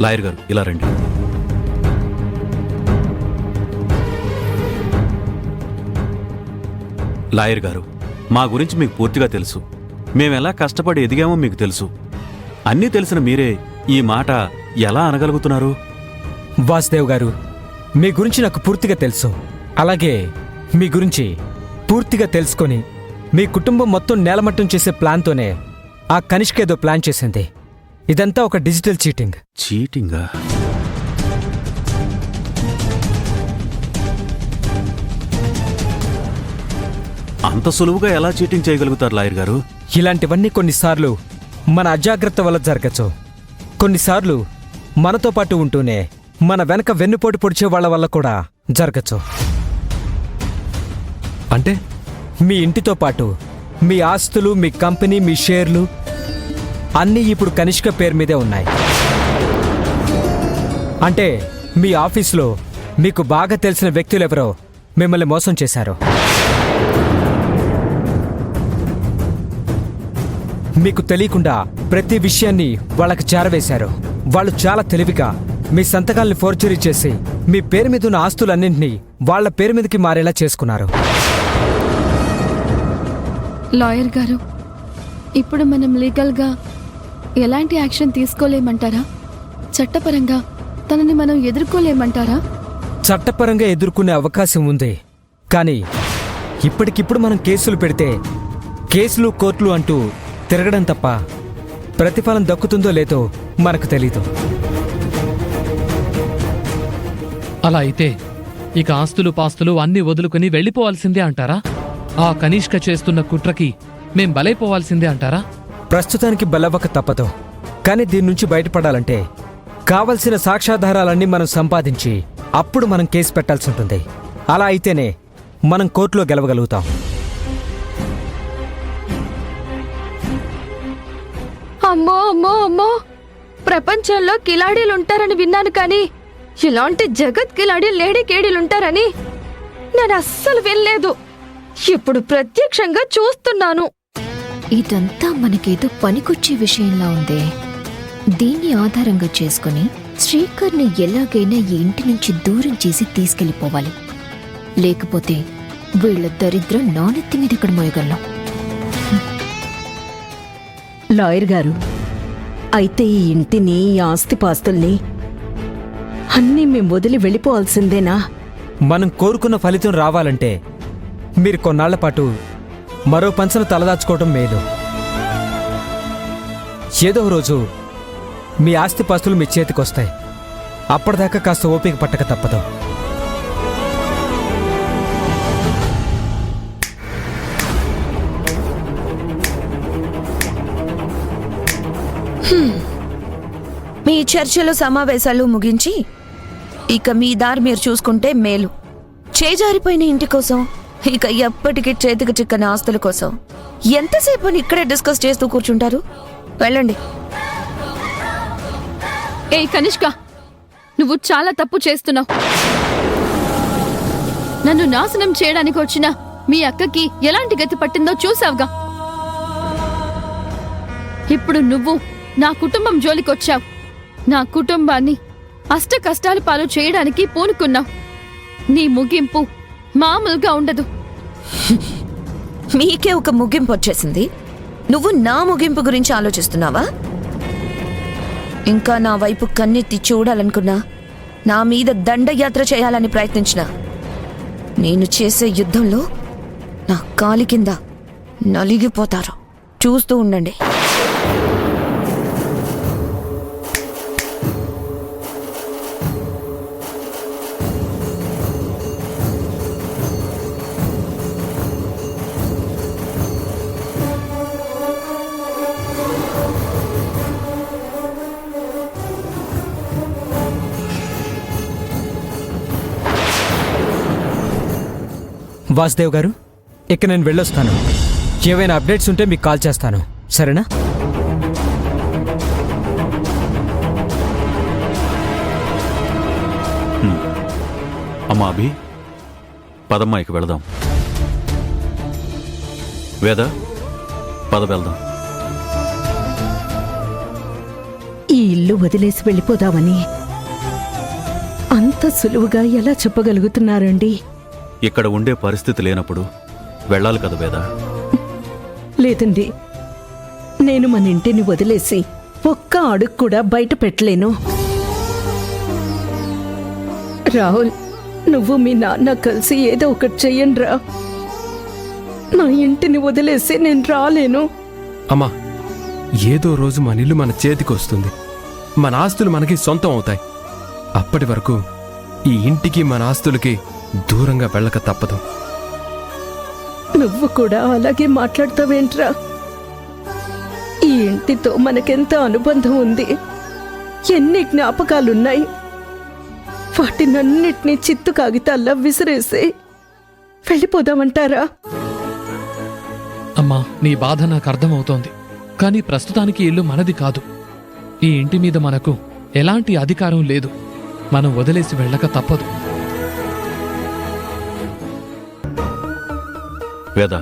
Lawyer గారు ఇలా రండి. లాయర్ గారు, మా గురించి మీకు పూర్తిగా తెలుసు. మేమెలా కష్టపడి ఎదిగామో మీకు తెలుసు. అన్నీ తెలిసిన మీరే ఈ మాట ఎలా అనగలుగుతున్నారు? వాసుదేవ్ గారు, మీ గురించి నాకు పూర్తిగా తెలుసు. అలాగే మీ గురించి పూర్తిగా తెలుసుకొని మీ కుటుంబం మొత్తం నేలమట్టం చేసే ప్లాన్తోనే ఆ కనిష్క ఏదో ప్లాన్ చేసింది. ఇదంతా ఒక డిజిటల్ చీటింగ్. చీటింగా? అంత సులువుగా ఎలా చీటింగ్ చేయగలుగుతారు లాయర్ గారు? ఇలాంటివన్నీ కొన్నిసార్లు మన అజాగ్రత్త వల్ల జరగచ్చు. కొన్నిసార్లు మనతో పాటు ఉంటూనే మన వెనక వెన్నుపోటు పొడిచే వాళ్ల వల్ల కూడా జరగచ్చు. అంటే మీ ఇంటితో పాటు మీ ఆస్తులు, మీ కంపెనీ, మీ షేర్లు అన్నీ ఇప్పుడు కనిష్క పేరు మీదే ఉన్నాయి. అంటే మీ ఆఫీసులో మీకు బాగా తెలిసిన వ్యక్తులెవరో మిమ్మల్ని మోసం చేశారు. మీకు తెలియకుండా ప్రతి విషయాన్ని వాళ్ళకి చేరవేశారు. వాళ్ళు చాలా తెలివిగా మీ సంతకాల్ని ఫోర్జరీ చేసి మీ పేరు మీద ఉన్న ఆస్తులన్నింటినీ వాళ్ళ పేరు మీదకి మారేలా చేసుకున్నారు. లాయర్ గారు, ఇప్పుడు మనం లీగల్గా ఎలాంటి యాక్షన్ తీసుకోలేమంటారా? చట్టపరంగా తనని మనం ఎదుర్కోలేమంటారా? చట్టపరంగా ఎదుర్కొనే అవకాశం ఉంది. కానీ ఇప్పటికిప్పుడు మనం కేసులు పెడితే కేసులు, కోర్టులు అంటూ తిరగడం తప్ప ప్రతిఫలం దక్కుతుందో లేదో మనకు తెలీదు. అలా అయితే ఇక ఆస్తులు పాస్తులు అన్నీ వదులుకుని వెళ్ళిపోవాల్సిందే అంటారా? ఆ కనిష్క చేస్తున్న కుట్రకి మేం బలైపోవాల్సిందే అంటారా? ప్రస్తుతానికి బలవ్వక తప్పదు. కానీ దీని నుంచి బయటపడాలంటే కావలసిన సాక్ష్యాధారాలన్నీ మనం సంపాదించి అప్పుడు మనం కేసు పెట్టాల్సి ఉంటుంది. అలా అయితేనే మనం కోర్టులో గెలవగలుగుతాం. అమ్మో అమ్మో అమ్మో, ప్రపంచంలో కిలాడీలుంటారని విన్నాను, కానీ ఇలాంటి జగత్ కిలాడీ లేడీ కేడీలుంటారని నేను అస్సలు వినలేదు. ఇప్పుడు ప్రత్యక్షంగా చూస్తున్నాను. ఇదంతా మనకేదో పనికొచ్చే విషయంలా ఉందే. దీన్ని ఆధారంగా చేసుకుని శ్రీకర్ని ఎలాగైనా ఈ ఇంటి నుంచి దూరం చేసి తీసుకెళ్లిపోవాలి. లేకపోతే వీళ్ళ దరిద్రం నానెత్తి మీద ఇక్కడ మోయగలం. లాయర్ గారు, అయితే ఈ ఇంటిని, ఈ ఆస్తిపాస్తుల్ని అన్నీ మేము వదిలి వెళ్ళిపోవాల్సిందేనా? మనం కోరుకున్న ఫలితం రావాలంటే మీరు కొన్నాళ్ల పాటు మరో పంచను తలదాచుకోవడం మేలు. ఏదో రోజు మీ ఆస్తిపాస్తులు మీ చేతికొస్తాయి. అప్పటిదాకా కాస్త ఓపిక పట్టక తప్పదు. మీ చర్చలు, సమావేశాలు ముగించి ఇక మీ దారి మీరు చూసుకుంటే మేలు. చేజారిపోయిన ఇంటి కోసం, ఇక ఎప్పటికీ చేతికి చిక్కని ఆస్తుల కోసం ఎంతసేపు ఇక్కడే డిస్కస్ చేస్తూ కూర్చుంటారు? వెళ్ళండి. ఏ కనిష్క, నువ్వు చాలా తప్పు చేస్తున్నావు. నన్ను నాశనం చేయడానికి వచ్చిన మీ అక్కకి ఎలాంటి గతి పట్టిందో చూసావుగా. ఇప్పుడు నువ్వు నా కుటుంబం జోలికొచ్చావు. నా కుటుంబాన్ని అష్ట కష్టాల పాలు చేయడానికి పూనుకున్నావు. నీ ముగింపు మామూలుగా ఉండదు. మీకే ఒక ముగింపు వచ్చేసింది. నువ్వు నా ముగింపు గురించి ఆలోచిస్తున్నావా? ఇంకా నా వైపు కన్నెత్తి చూడాలనుకున్నా, నా మీద దండయాత్ర చేయాలని ప్రయత్నించినా, నేను చేసే యుద్ధంలో నా కాలి కింద నలిగిపోతారు. చూస్తూ ఉండండి. వాసుదేవ్ గారు, ఇక నేను వెళ్ళొస్తాను. ఏవైనా అప్డేట్స్ ఉంటే మీకు కాల్ చేస్తాను, సరేనా? అమ్మా అభి, పదమ్మా, ఇక వెళదాం. వేద, పద వెళ్దాం. ఈ ఈ ఇల్లు వదిలేసి వెళ్ళిపోదామని అంత సులువుగా ఎలా చెప్పగలుగుతున్నారండి? ఇక్కడ ఉండే పరిస్థితి లేనప్పుడు వెళ్ళాలి కదా వేద. లేదండి, నేను మన ఇంటిని వదిలేసి ఒక్క అడుగు కూడా బయట పెట్టలేను. రాహుల్, నువ్వు మీ నాన్న కలిసి ఏదో ఒకటి చెయ్యండిరా. నా ఇంటిని వదిలేసి నేను రాలేను. అమ్మా, ఏదో రోజు మన ఇల్లు మన చేతికి వస్తుంది, మన ఆస్తులు మనకి సొంతం అవుతాయి. అప్పటి వరకు ఈ ఇంటికి మన ఆస్తులకి దూరంగా వెళ్ళక తప్పదు. నువ్వు కూడా అలాగే మాట్లాడతావేంట్రా? ఈ ఇంటితో మనకెంత అనుబంధం ఉంది, ఎన్ని జ్ఞాపకాలున్నాయి. వాటినన్నిటినీ చిత్తు కాగితాల్లా విసిరేసి వెళ్ళిపోదామంటారా? అమ్మా, నీ బాధ నాకు అర్థమవుతోంది. కానీ ప్రస్తుతానికి ఇల్లు మనది కాదు. ఈ ఇంటి మీద మనకు ఎలాంటి అధికారం లేదు. మనం వదిలేసి వెళ్ళక తప్పదు. వేద,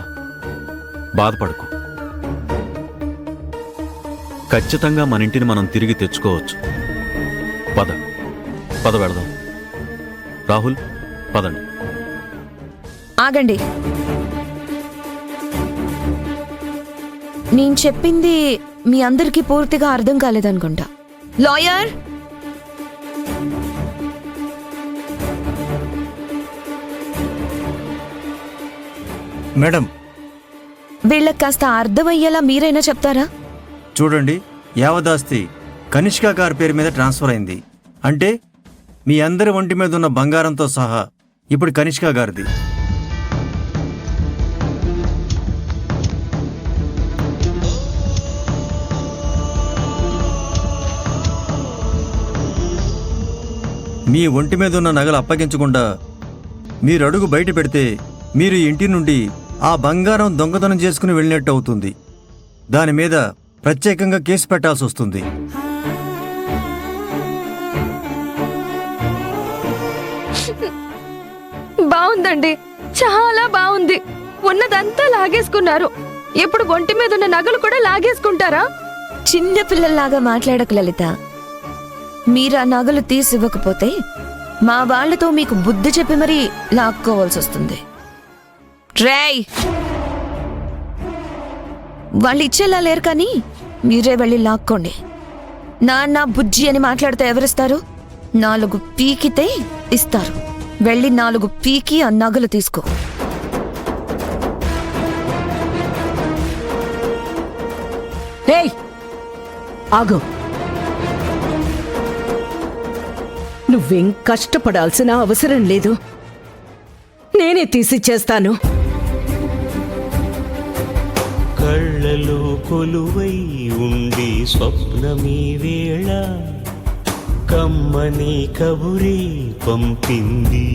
బాధపడకు. ఖచ్చితంగా మన ఇంటిని మనం తిరిగి తెచ్చుకోవచ్చు. పద పద వెళదాం. రాహుల్, పదండి. ఆగండి. నేను చెప్పింది మీ అందరికీ పూర్తిగా అర్థం కాలేదనుకుంటా. లాయర్, మేడం, వీళ్ళకి కాస్త అర్థమయ్యేలా మీరైనా చెప్తారా? చూడండి, యావదాస్తి కనిష్క గారి పేరు మీద ట్రాన్స్ఫర్ అయింది. అంటే మీ అందరి ఒంటి మీద ఉన్న బంగారంతో సహా ఇప్పుడు కనిష్క గారిది. మీ ఒంటి మీద ఉన్న నగలు అప్పగించకుండా మీరు అడుగు బయట పెడితే మీరు ఈ ఇంటి నుండి ఆ బంగారం దొంగతనం చేసుకుని వెళ్ళినట్టు అవుతుంది. దాని మీద ప్రత్యేకంగా కేసు పెట్టాల్సి వస్తుంది. బాగుందండి, చాలా బాగుంది. ఉన్నదంతా లాగేసుకున్నారు. ఇప్పుడు ఒంటి మీద ఉన్న నగలు కూడా లాగేసుకుంటారా? చిన్న పిల్లల్లాగా మాట్లాడక లలిత. మీరు ఆ నగలు తీసివ్వకపోతే మా వాళ్లతో మీకు బుద్ధి చెప్పి మరీ లాక్కోవాల్సి వస్తుంది. రేయ్, వాళ్ళు ఇచ్చేలా లేరు, కానీ మీరే వెళ్ళి లాక్కోండి. నాన్న బుజ్జి అని మాట్లాడితే ఎవరిస్తారు? 4 పీకితే ఇస్తారు. వెళ్ళి 4 పీకి ఆ నగలు తీసుకో. ఏయ్, ఆగు. నువ్వేం కష్టపడాల్సిన అవసరం లేదు, నేనే తీసిచ్చేస్తాను. కళ్ళలో కొలువై ఉండి స్వప్నమీ వేళ కమ్మని కబురే పంపింది.